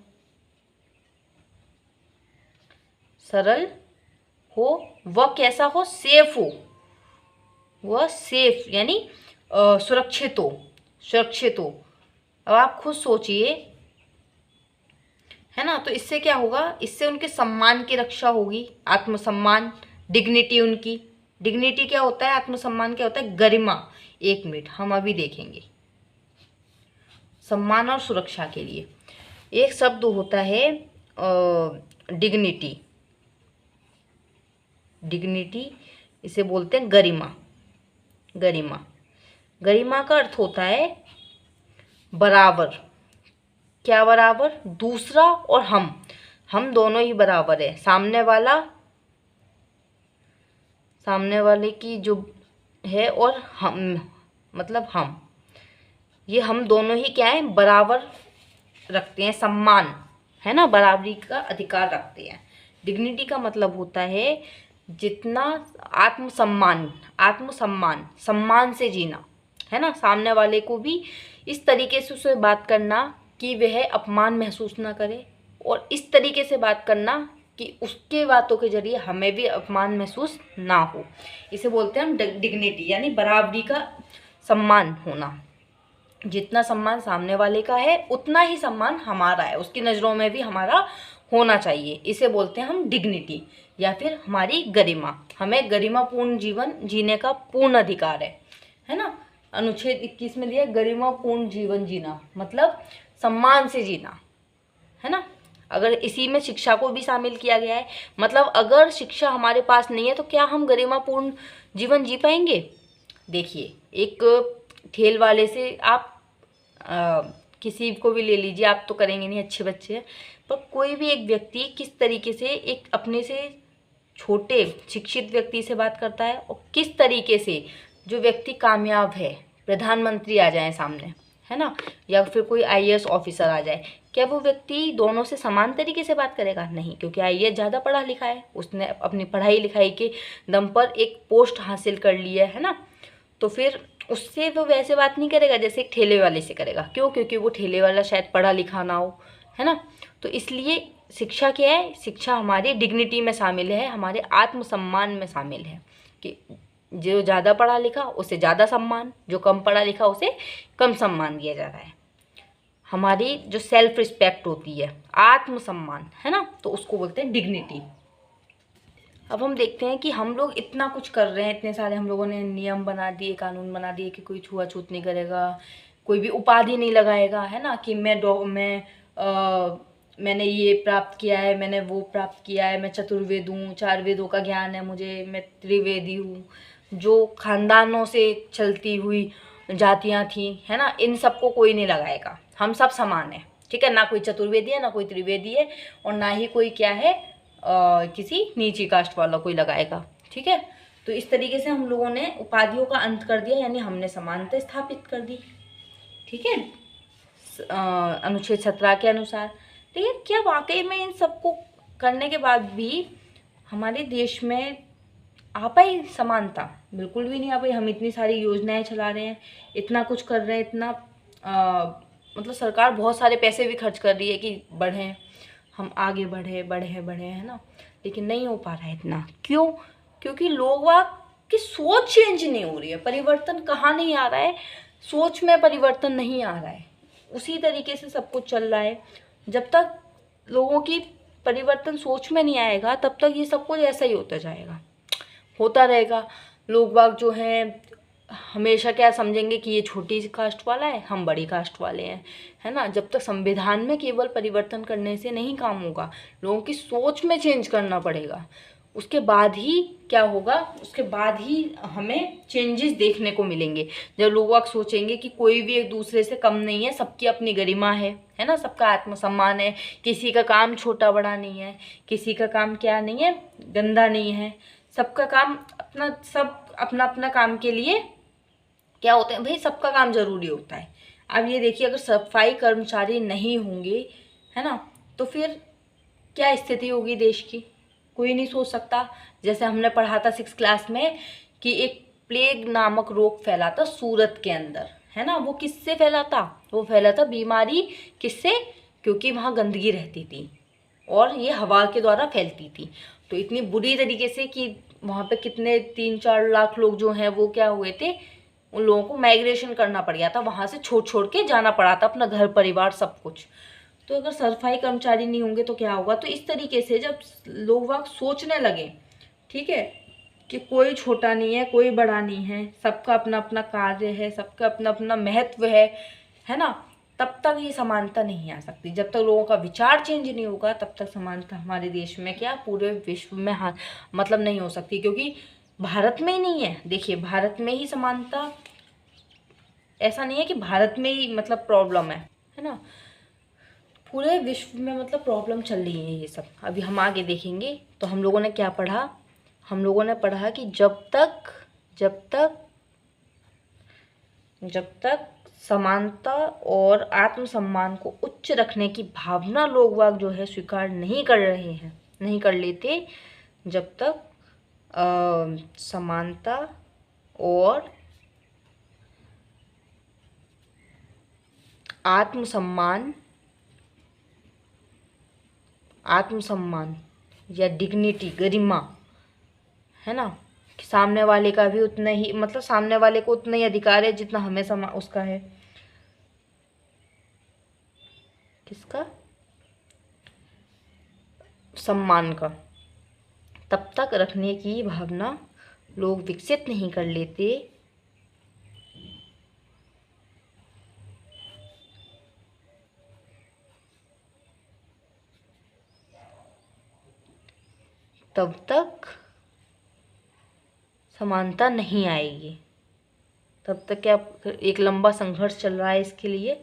वह कैसा हो, सेफ हो, वह सेफ यानी सुरक्षित हो। अब आप खुद सोचिए, है ना। तो इससे क्या होगा, इससे उनके सम्मान की रक्षा होगी, आत्मसम्मान, डिग्निटी। उनकी डिग्निटी क्या होता है, आत्मसम्मान क्या होता है, गरिमा। एक मिनट, हम अभी देखेंगे। सम्मान और सुरक्षा के लिए एक शब्द होता है डिग्निटी। इसे बोलते हैं गरिमा। गरिमा का अर्थ होता है बराबर। क्या बराबर, दूसरा और हम दोनों ही बराबर है। सामने वाले की जो है और हम, मतलब ये हम दोनों ही क्या है, बराबर रखते हैं सम्मान, है ना, बराबरी का अधिकार रखते हैं। डिग्निटी का मतलब होता है जितना सम्मान से जीना, है ना। सामने वाले को भी इस तरीके से उसे बात करना कि वह अपमान महसूस ना करे, और इस तरीके से बात करना कि उसके बातों के जरिए हमें भी अपमान महसूस ना हो। इसे बोलते हैं हम डिग्निटी, यानी बराबरी का सम्मान होना। जितना सम्मान सामने वाले का है उतना ही सम्मान हमारा है, उसकी नज़रों में भी हमारा होना चाहिए। इसे बोलते हैं हम डिग्निटी, या फिर हमारी गरिमा। हमें गरिमापूर्ण जीवन जीने का पूर्ण अधिकार है ना। अनुच्छेद 21 में दिया, गरिमापूर्ण जीवन जीना मतलब सम्मान से जीना, है ना। अगर इसी में शिक्षा को भी शामिल किया गया है, मतलब अगर शिक्षा हमारे पास नहीं है तो क्या हम गरिमापूर्ण जीवन जी पाएंगे। देखिए, एक ठेल वाले से आप किसी को भी ले लीजिए, आप तो करेंगे नहीं, अच्छे बच्चे हैं, पर कोई भी एक व्यक्ति किस तरीके से एक अपने से छोटे शिक्षित व्यक्ति से बात करता है, और किस तरीके से जो व्यक्ति कामयाब है, प्रधानमंत्री आ जाए सामने, है ना, या फिर कोई आईएएस ऑफिसर आ जाए, क्या वो व्यक्ति दोनों से समान तरीके से बात करेगा, नहीं, क्योंकि आईएएस ज़्यादा पढ़ा लिखा है, उसने अपनी पढ़ाई लिखाई के दम पर एक पोस्ट हासिल कर ली है ना। तो फिर उससे वो वैसे बात नहीं करेगा जैसे एक ठेले वाले से करेगा। क्यों, क्योंकि वो ठेले वाला शायद पढ़ा लिखा ना हो, है ना। तो इसलिए शिक्षा क्या है, शिक्षा हमारी डिग्निटी में शामिल है, हमारे आत्मसम्मान में शामिल है कि जो ज़्यादा पढ़ा लिखा उसे ज़्यादा सम्मान, जो कम पढ़ा लिखा उसे कम सम्मान दिया जा रहा है। हमारी जो सेल्फ रिस्पेक्ट होती है, आत्मसम्मान, है ना, तो उसको बोलते हैं डिग्निटी। अब हम देखते हैं कि हम लोग इतना कुछ कर रहे हैं, इतने सारे हम लोगों ने नियम बना दिए, कानून बना दिए कि कोई छुआछूत नहीं करेगा, कोई भी उपाधि नहीं लगाएगा, है ना, कि मैंने ये प्राप्त किया है, मैंने वो प्राप्त किया है, मैं चतुर्वेद हूँ, 4 वेदों का ज्ञान है मुझे, मैं त्रिवेदी हूँ। जो खानदानों से चलती हुई जातियाँ थी, है ना, इन सबको कोई नहीं लगाएगा। हम सब समान हैं, ठीक है, ना कोई चतुर्वेदी है, ना कोई त्रिवेदी है, और ना ही कोई क्या है किसी नीची कास्ट वाला कोई लगाएगा, ठीक है। तो इस तरीके से हम लोगों ने उपाधियों का अंत कर दिया, यानी हमने समानता स्थापित कर दी, ठीक है, अनुच्छेद 17 के अनुसार। लेकिन क्या वाकई में इन सबको करने के बाद भी हमारे देश में आ पाई समानता? बिल्कुल भी नहीं आ पाई। हम इतनी सारी योजनाएं चला रहे हैं, इतना कुछ कर रहे हैं, इतना मतलब सरकार बहुत सारे पैसे भी खर्च कर रही है कि बढ़ें, हम आगे बढ़े बढ़े बढ़े, है ना, लेकिन नहीं हो पा रहा है इतना। क्यों? क्योंकि लोगों की सोच चेंज नहीं हो रही है। परिवर्तन कहाँ नहीं आ रहा है? सोच में परिवर्तन नहीं आ रहा है, उसी तरीके से सब कुछ चल रहा है। जब तक लोगों की परिवर्तन सोच में नहीं आएगा तब तक ये सब कुछ ऐसा ही होता जाएगा, होता रहेगा। लोग बाग जो हैं हमेशा क्या समझेंगे कि ये छोटी कास्ट वाला है, हम बड़ी कास्ट वाले हैं, है ना। जब तक संविधान में केवल परिवर्तन करने से नहीं काम होगा, लोगों की सोच में चेंज करना पड़ेगा। उसके बाद ही क्या होगा, उसके बाद ही हमें चेंजेस देखने को मिलेंगे। जब लोग बाग सोचेंगे कि कोई भी एक दूसरे से कम नहीं है, सबकी अपनी गरिमा है ना, सबका आत्मसम्मान है, किसी का काम छोटा बड़ा नहीं है, किसी का काम क्या नहीं है, गंदा नहीं है, सबका काम अपना, सब अपना अपना काम के लिए क्या होता है भाई, सबका काम जरूरी होता है। अब ये देखिए, अगर सफाई कर्मचारी नहीं होंगे, है ना, तो फिर क्या स्थिति होगी देश की, कोई नहीं सोच सकता। जैसे हमने पढ़ा था 6th क्लास में कि एक प्लेग नामक रोग फैला था सूरत के अंदर, है ना। वो किससे फैला था? वो फैला था बीमारी किससे? क्योंकि वहाँ गंदगी रहती थी और ये हवा के द्वारा फैलती थी। तो इतनी बुरी तरीके से कि वहाँ पे कितने 3-4 लाख लोग जो हैं वो क्या हुए थे, उन लोगों को माइग्रेशन करना पड़ गया था, वहाँ से छोड़ छोड़ के जाना पड़ा था अपना घर परिवार सब कुछ। तो अगर सफाई कर्मचारी नहीं होंगे तो क्या होगा? तो इस तरीके से जब लोग वाग सोचने लगे, ठीक है, कि कोई छोटा नहीं है, कोई बड़ा नहीं है, सबका अपना अपना कार्य है, सबका अपना अपना महत्व है ना, तब तक ये समानता नहीं आ सकती। जब तक लोगों का विचार चेंज नहीं होगा तब तक समानता हमारे देश में क्या पूरे विश्व में मतलब नहीं हो सकती। क्योंकि भारत में ही नहीं है, देखिए भारत में ही समानता, ऐसा नहीं है कि भारत में ही मतलब प्रॉब्लम है ना, पूरे विश्व में मतलब प्रॉब्लम चल रही है ये सब। अभी हम आगे देखेंगे। तो हम लोगों ने क्या पढ़ा? हम लोगों ने पढ़ा कि जब तक जब तक जब तक समानता और आत्मसम्मान को उच्च रखने की भावना लोग वाग जो है स्वीकार नहीं कर रहे हैं, नहीं कर लेते, जब तक समानता और आत्मसम्मान या डिग्निटी, गरिमा, है ना, कि सामने वाले का भी उतना ही, मतलब सामने वाले को उतना ही अधिकार है जितना हमें उसका है। किसका? सम्मान का। तब तक रखने की भावना लोग विकसित नहीं कर लेते तब तक समानता नहीं आएगी। तब तक क्या, एक लंबा संघर्ष चल रहा है इसके लिए,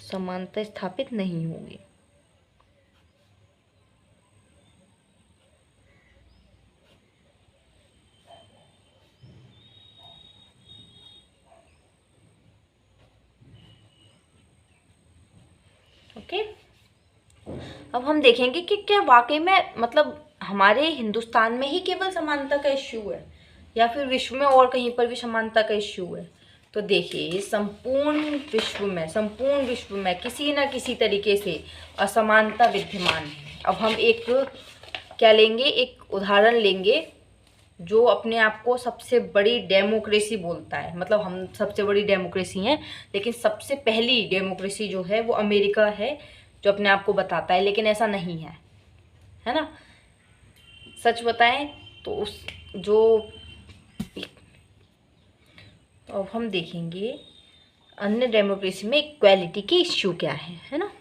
समानता स्थापित नहीं होगी। ओके, अब हम देखेंगे कि क्या वाकई में मतलब हमारे हिंदुस्तान में ही केवल समानता का इश्यू है या फिर विश्व में और कहीं पर भी समानता का इश्यू है। तो देखिए, संपूर्ण विश्व में किसी न किसी तरीके से असमानता विद्यमान है। अब हम एक क्या लेंगे, एक उदाहरण लेंगे जो अपने आप को सबसे बड़ी डेमोक्रेसी बोलता है, मतलब हम सबसे बड़ी डेमोक्रेसी हैं, लेकिन सबसे पहली डेमोक्रेसी जो है वो अमेरिका है जो अपने आप को बताता है, लेकिन ऐसा नहीं है ना। सच बताएं तो उस जो, तो अब हम देखेंगे अन्य डेमोक्रेसी में इक्वालिटी की इश्यू क्या है ना।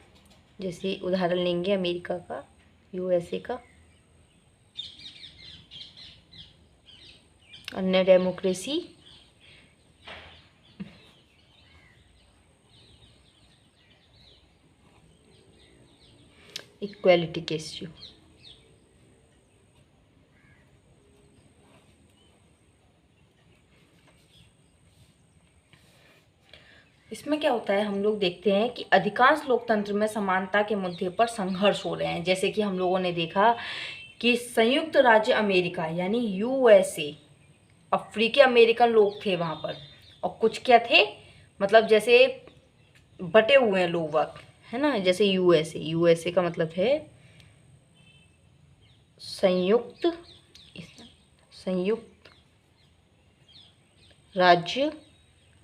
जैसे उदाहरण लेंगे अमेरिका का, यूएसए का। अन्य डेमोक्रेसी इक्वालिटी के इश्यू। इसमें क्या होता है, हम लोग देखते हैं कि अधिकांश लोकतंत्र में समानता के मुद्दे पर संघर्ष हो रहे हैं। जैसे कि हम लोगों ने देखा कि संयुक्त राज्य अमेरिका यानी यूएसए, अफ्रीकी अमेरिकन लोग थे वहाँ पर, और कुछ क्या थे, मतलब जैसे बटे हुए हैं लोग वक्त, है ना। जैसे यूएसए, यूएसए का मतलब है संयुक्त संयुक्त राज्य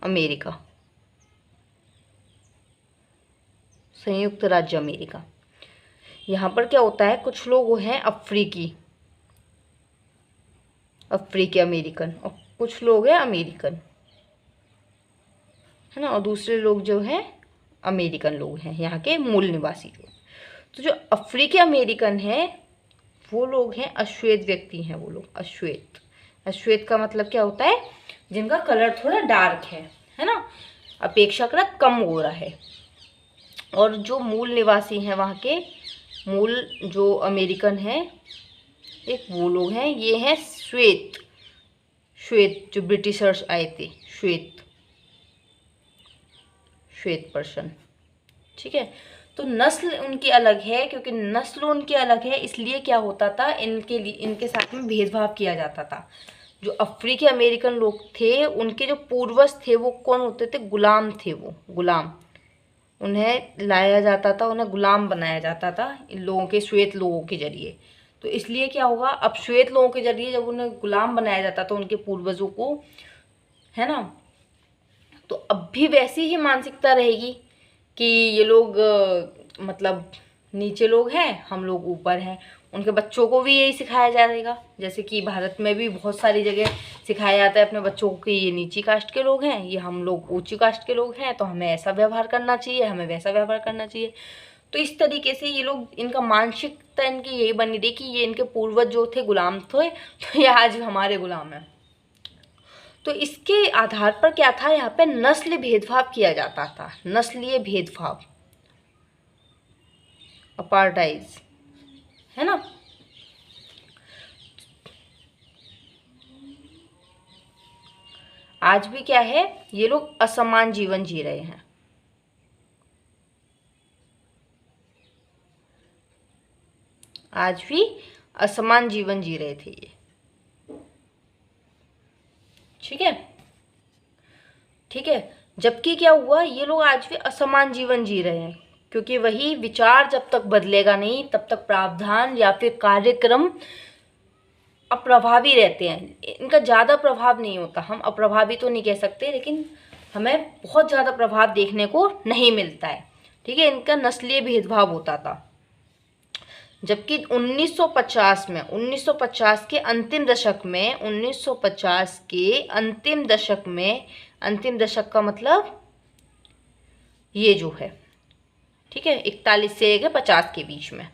अमेरिका, संयुक्त राज्य अमेरिका। यहाँ पर क्या होता है, कुछ लोग हैं अफ्रीकी अमेरिकन, और कुछ लोग हैं अमेरिकन, है ना, और दूसरे लोग जो हैं अमेरिकन लोग हैं, यहाँ के मूल निवासी जो। तो जो अफ्रीकी अमेरिकन हैं वो लोग हैं अश्वेत व्यक्ति हैं, वो लोग अश्वेत। अश्वेत का मतलब क्या होता है, जिनका कलर थोड़ा डार्क है ना, अपेक्षाकृत कम गोरा है। और जो मूल निवासी हैं वहाँ के, मूल जो अमेरिकन हैं, एक वो लोग हैं, ये हैं श्वेत, जो ब्रिटिशर्स आए थे, श्वेत पर्सन, ठीक है। तो नस्ल उनकी अलग है, क्योंकि नस्ल उनकी अलग है, इसलिए क्या होता था, इनके साथ में भेदभाव किया जाता था। जो अफ्रीकी अमेरिकन लोग थे, उनके जो पूर्वज थे वो कौन होते थे, गुलाम थे, वो गुलाम, उन्हें लाया जाता था, उन्हें गुलाम बनाया जाता था इन लोगों के, श्वेत लोगों के जरिए। तो इसलिए क्या होगा, अब श्वेत लोगों के जरिए जब उन्हें गुलाम बनाया जाता था उनके पूर्वजों को, है ना, तो अब भी वैसी ही मानसिकता रहेगी कि ये लोग मतलब नीचे लोग हैं, हम लोग ऊपर हैं। उनके बच्चों को भी यही सिखाया जाएगा, जैसे कि भारत में भी बहुत सारी जगह सिखाया जाता है अपने बच्चों को कि ये नीची कास्ट के लोग हैं, ये हम लोग ऊंची कास्ट के लोग हैं, तो हमें ऐसा व्यवहार करना चाहिए, हमें वैसा व्यवहार करना चाहिए। तो इस तरीके से ये लोग, इनका मानसिकता इनकी यही बनी रही कि ये इनके पूर्वज जो थे गुलाम थे, तो ये आज हमारे गुलाम हैं। तो इसके आधार पर क्या था, यहाँ पे नस्ल भेदभाव किया जाता था, नस्लीय भेदभाव, अपार्टाइज, है ना। आज भी क्या है, ये लोग असमान जीवन जी रहे हैं। आज भी असमान जीवन जी रहे थे ये, ठीक है, ठीक है। जबकि क्या हुआ, ये लोग आज भी असमान जीवन जी रहे हैं, क्योंकि वही विचार जब तक बदलेगा नहीं तब तक प्रावधान या फिर कार्यक्रम अप्रभावी रहते हैं। इनका ज़्यादा प्रभाव नहीं होता, हम अप्रभावी तो नहीं कह सकते, लेकिन हमें बहुत ज़्यादा प्रभाव देखने को नहीं मिलता है, ठीक है। इनका नस्लीय भेदभाव होता था। जबकि 1950 में, 1950 के अंतिम दशक में, 1950 के अंतिम दशक में, अंतिम दशक का मतलब ये जो है, ठीक है, 41 से लेकर 50 के बीच में,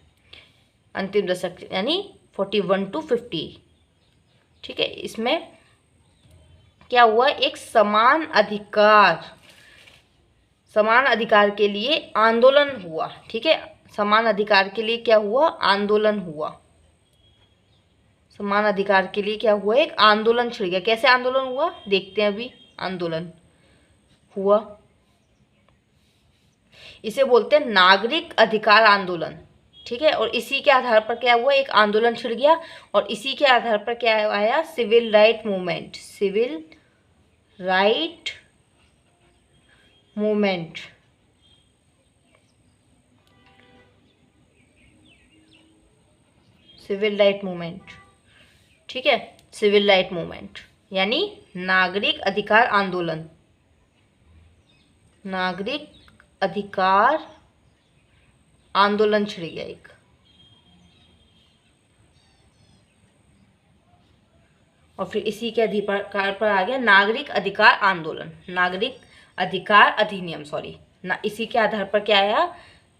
अंतिम दशक यानी 41 to 50, ठीक है। इसमें क्या हुआ, एक समान अधिकार के लिए आंदोलन हुआ, ठीक है। समान अधिकार के लिए क्या हुआ, आंदोलन हुआ। समान अधिकार के लिए क्या हुआ, एक आंदोलन छिड़ गया। कैसे आंदोलन हुआ, देखते हैं अभी। आंदोलन हुआ, इसे बोलते हैं नागरिक अधिकार आंदोलन, ठीक है। और इसी के आधार पर क्या हुआ, एक आंदोलन छिड़ गया, और इसी के आधार पर क्या आया, civil right movement, civil right movement, civil right movement, ठीक है। सिविल राइट मूवमेंट यानी नागरिक अधिकार आंदोलन, नागरिक अधिकार आंदोलन छिड़ गया एक। और फिर इसी के अधिकार पर आ गया नागरिक अधिकार आंदोलन, नागरिक अधिकार अधिनियम, सॉरी ना, इसी के आधार पर क्या आया,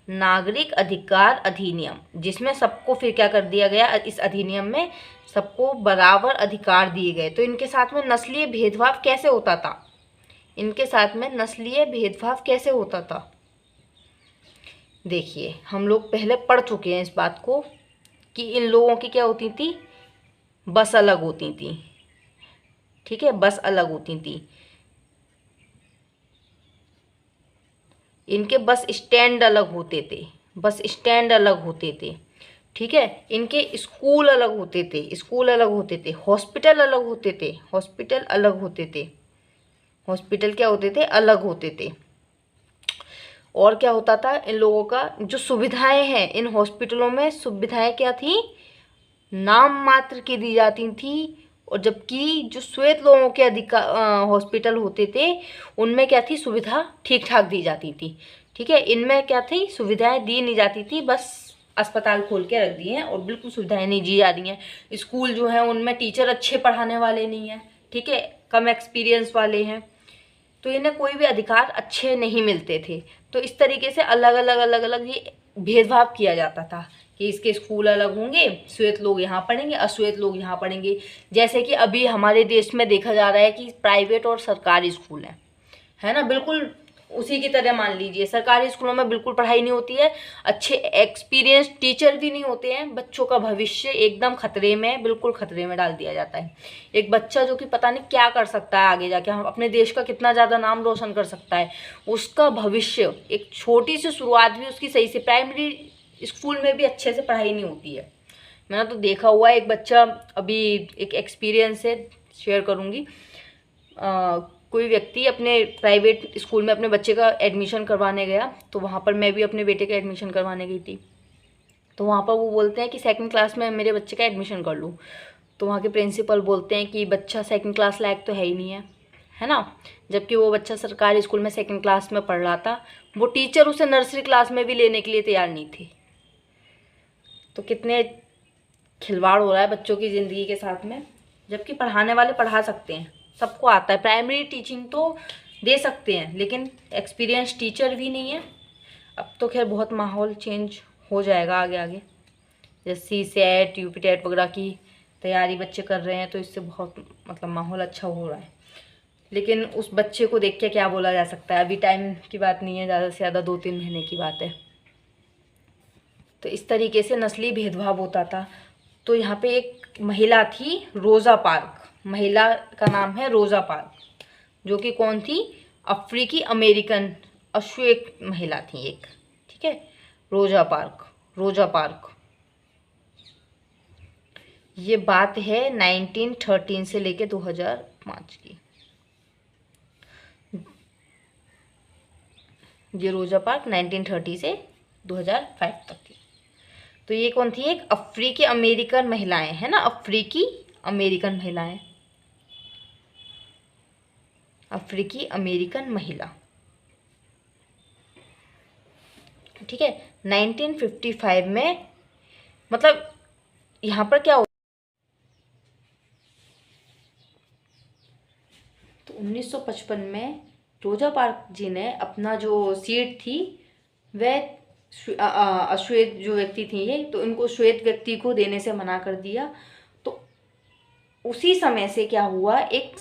नागरिक अधिकार अधिनियम, जिसमें सबको फिर क्या कर दिया गया, इस अधिनियम में सबको बराबर अधिकार दिए गए। तो इनके साथ में नस्लीय भेदभाव कैसे होता था, इनके साथ में नस्लीय भेदभाव कैसे होता था, देखिए हम लोग पहले पढ़ चुके हैं इस बात को कि इन लोगों की क्या होती थी, बस अलग होती थी, ठीक है, बस अलग होती थी। इनके बस स्टैंड अलग होते थे, बस स्टैंड अलग होते थे, ठीक है। इनके स्कूल अलग होते थे, स्कूल अलग होते थे। हॉस्पिटल अलग होते थे, हॉस्पिटल अलग होते थे, हॉस्पिटल क्या होते थे, अलग होते थे। और क्या होता था, इन लोगों का जो सुविधाएं हैं इन हॉस्पिटलों में, सुविधाएं क्या थी, नाम मात्र की दी जाती थी। और जबकि जो श्वेत लोगों के अधिकार हॉस्पिटल होते थे उनमें क्या थी, सुविधा ठीक ठाक दी जाती थी। ठीक है, इनमें क्या थी, सुविधाएं दी नहीं जाती थी, बस अस्पताल खोल के रख दिए हैं और बिल्कुल सुविधाएं नहीं दी जा रही हैं। स्कूल जो है उनमें टीचर अच्छे पढ़ाने वाले नहीं हैं, ठीक है, कम एक्सपीरियंस वाले हैं, तो इन्हें कोई भी अधिकार अच्छे नहीं मिलते थे। तो इस तरीके से अलग अलग ये भेदभाव किया जाता था कि इसके स्कूल अलग होंगे, श्वेत लोग यहाँ पढ़ेंगे, अश्वेत लोग यहाँ पढ़ेंगे। जैसे कि अभी हमारे देश में देखा जा रहा है कि प्राइवेट और सरकारी स्कूल हैं, है ना, बिल्कुल उसी की तरह मान लीजिए। सरकारी स्कूलों में बिल्कुल पढ़ाई नहीं होती है, अच्छे एक्सपीरियंस टीचर भी नहीं होते हैं, बच्चों का भविष्य एकदम खतरे में, बिल्कुल खतरे में डाल दिया जाता है। एक बच्चा जो कि पता नहीं क्या कर सकता है आगे जाके, हम अपने देश का कितना ज़्यादा नाम रोशन कर सकता है, उसका भविष्य, एक छोटी सी शुरुआत भी उसकी सही से, प्राइमरी स्कूल में भी अच्छे से पढ़ाई नहीं होती है। मैंने तो देखा हुआ है, एक बच्चा, अभी एक एक्सपीरियंस है शेयर करूँगी। कोई व्यक्ति अपने प्राइवेट स्कूल में अपने बच्चे का एडमिशन करवाने गया, तो वहाँ पर मैं भी अपने बेटे का एडमिशन करवाने गई थी। तो वहाँ पर वो बोलते हैं कि सेकंड क्लास में मेरे बच्चे का एडमिशन कर लूँ। तो वहाँ के प्रिंसिपल बोलते हैं कि बच्चा सेकंड क्लास लायक तो है ही नहीं है ना। जबकि वो बच्चा सरकारी स्कूल में सेकंड क्लास में पढ़ रहा था, वो टीचर उसे नर्सरी क्लास में भी लेने के लिए तैयार नहीं थे। तो कितने खिलवाड़ हो रहा है बच्चों की ज़िंदगी के साथ में। जबकि पढ़ाने वाले पढ़ा सकते हैं, सबको आता है, प्राइमरी टीचिंग तो दे सकते हैं, लेकिन एक्सपीरियंस टीचर भी नहीं है। अब तो खैर बहुत माहौल चेंज हो जाएगा आगे आगे, जैसे CSET UP वगैरह की तैयारी बच्चे कर रहे हैं, तो इससे बहुत मतलब माहौल अच्छा हो रहा है। लेकिन उस बच्चे को देख के क्या बोला जा सकता है, अभी टाइम की बात नहीं है, ज़्यादा से ज़्यादा 2-3 महीने की बात है। तो इस तरीके से नस्ली भेदभाव होता था। तो यहाँ पे एक महिला थी, रोज़ा पार्क, महिला का नाम है रोज़ा पार्क, जो कि कौन थी, अफ्रीकी अमेरिकन अश्वेत महिला थी एक, ठीक है, रोज़ा पार्क। ये बात है 1913 से लेके 2005 की। ये रोज़ा पार्क 1930 से 2005 तक की। तो ये कौन थी, एक अफ्रीकी अमेरिकन महिलाएं, है ना, अफ्रीकी अमेरिकन महिलाएं, अफ्रीकी अमेरिकन महिला, ठीक है। 1955 में, मतलब यहाँ पर क्या हो, तो 1955 में रोज़ा पार्क जी ने अपना जो सीट थी वह अश्वेत जो व्यक्ति थी ये, तो इनको श्वेत व्यक्ति को देने से मना कर दिया। तो उसी समय से क्या हुआ, एक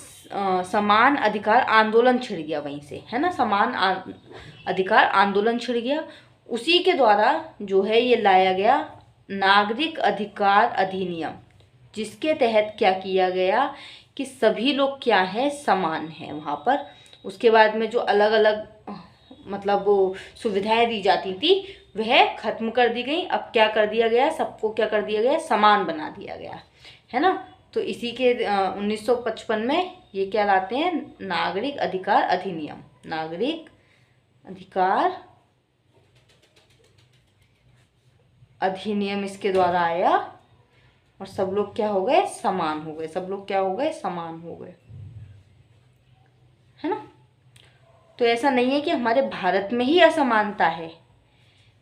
समान अधिकार आंदोलन छिड़ गया वहीं से, है ना, समान अधिकार आंदोलन छिड़ गया। उसी के द्वारा जो है ये लाया गया नागरिक अधिकार अधिनियम, जिसके तहत क्या किया गया कि सभी लोग क्या है, समान हैं वहाँ पर। उसके बाद में जो अलग अलग मतलब वो सुविधाएं दी जाती थी वह खत्म कर दी गई। अब क्या कर दिया गया, सबको क्या कर दिया गया, समान बना दिया गया, है ना। तो इसी के 1955 में ये क्या लाते हैं, नागरिक अधिकार अधिनियम, नागरिक अधिकार अधिनियम इसके द्वारा आया, और सब लोग क्या हो गए, समान हो गए, सब लोग क्या हो गए, समान हो गए, है ना। तो ऐसा नहीं है कि हमारे भारत में ही असमानता है,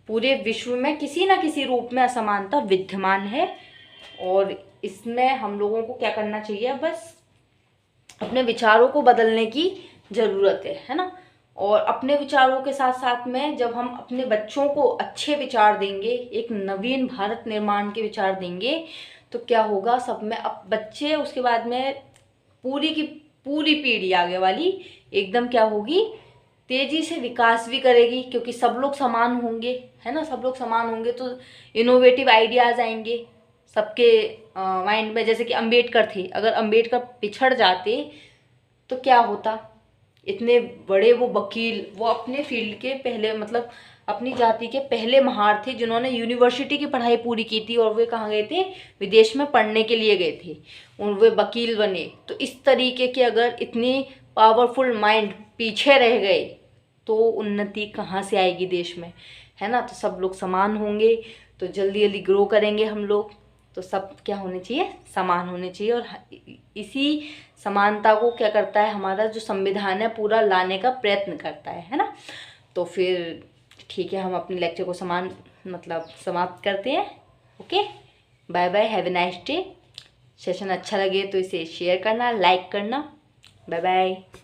पूरे विश्व में किसी ना किसी रूप में असमानता विद्यमान है। और इसमें हम लोगों को क्या करना चाहिए, बस अपने विचारों को बदलने की ज़रूरत है ना। और अपने विचारों के साथ साथ में जब हम अपने बच्चों को अच्छे विचार देंगे, एक नवीन भारत निर्माण के विचार देंगे, तो क्या होगा, सब में अब बच्चे, उसके बाद में पूरी की पूरी पीढ़ी आगे वाली एकदम क्या होगी, तेजी से विकास भी करेगी, क्योंकि सब लोग समान होंगे, है ना। सब लोग समान होंगे तो इनोवेटिव आइडियाज़ आएंगे सबके माइंड में। जैसे कि अंबेडकर थे, अगर अंबेडकर पिछड़ जाते तो क्या होता, इतने बड़े वो वकील, वो अपने फील्ड के पहले, मतलब अपनी जाति के पहले महार थे जिन्होंने यूनिवर्सिटी की पढ़ाई पूरी की थी, और वे कहाँ गए थे, विदेश में पढ़ने के लिए गए थे, और वे वकील बने। तो इस तरीके के अगर इतनी पावरफुल माइंड पीछे रह गए तो उन्नति कहाँ से आएगी देश में, है ना। तो सब लोग समान होंगे तो जल्दी जल्दी ग्रो करेंगे हम लोग। तो सब क्या होने चाहिए, समान होने चाहिए। और इसी समानता को क्या करता है हमारा जो संविधान है पूरा लाने का प्रयत्न करता है ना। तो फिर ठीक है, हम अपने लेक्चर को समाप्त करते हैं। Okay, bye bye, have a nice day. Session अच्छा लगे तो इसे शेयर करना, लाइक करना। Bye bye.